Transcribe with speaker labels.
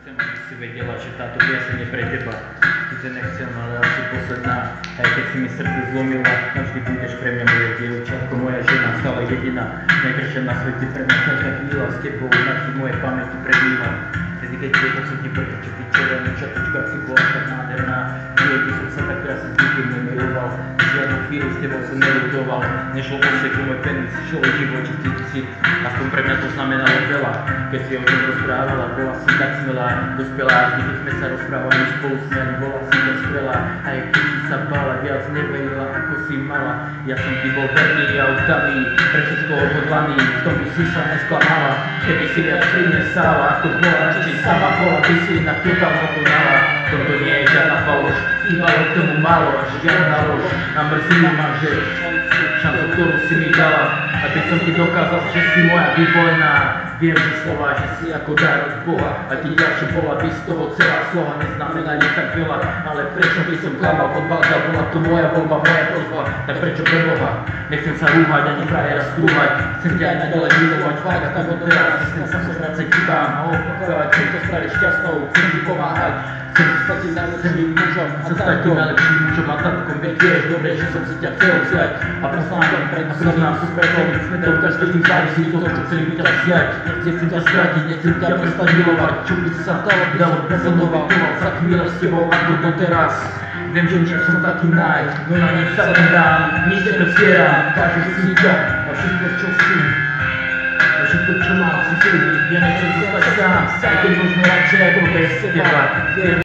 Speaker 1: Chcem, aby si vedela, že táto pieseň je pre teba. Sice nechcem, ale asi posledná. Aj keď si mi srdce zlomila, navždy budeš pre mňa moje dievčatko, moja žena, stále jediná. Najkrajšia na svete pre mňa každá chvíľa s tebou, navždy moje pamäti prebýva. Vtedy, keď tie poslední proti ty červený čatočka, si bola tak nádherná. Niekdy som sa tak krásne s nikým nemiloval, žiadnu chvíľu s tebou som nelutoval. Nešlo o seku, môj penis, šlo o živote, ty, aspoň pre mňa to znamenalo veľa. Keď si o tom rozprávala, bola si tak smelá, dospelá, vždy keď sme sa rozprávali spolu s ňami, bola si dospelá. Aj keď si sa bála, viac neverila, ako si mala. Ja som ty bol verný a ústavný, pre všetko odhodlaný, v tom by si sa nesklamala. Keby si viac prinesála, ako bola, či sama bola, by si inak totálne konala. Toto nie je žiadna faloš, chýbalo k tomu málo, až žiadna lož. A mrzí ma, že šancu, ktorú si mi dala, aby som ti dokázal, že si moja vyvolená. Viem, že slova, že si ako dar od Boha, a ti ďalšie bola by z toho celá slova neznamenajú tak veľa. Ale prečo by som klamal, podvádzal, bola to moja voľba, moja prosba, tak prečo pre Boha? Nechcem sa rúhať, ani frajera skrúhať, chcem ťa aj naďalej milovať, fakt a tak od teraz. Nechcem sa pozracať chybám a opakovať, chcem to spraviť šťastnou, chcem ti pomáhať. Chcem sa stať tým najlepším mužom a tatkom, najlepším mužom a tatkom, veď vieš dobre, že som si ťa chcel vziať a poslám pred nám sú preto, to každý tým závisí to, čo chceli by ťa vziať. Nechcem ťa stratiť, nechcem ťa prestať milovať, čo by si sa stalo, by som prezentoval za chvíle s tebou ako doteraz. Viem, že nie som taký naj, no na nich sa tam dám, nič nevzierám, kážem si ťa a všetko čo si. Všetko, čo mám, si si, ja nechcem zostať sám, aj keď možno radšej ako bez teba.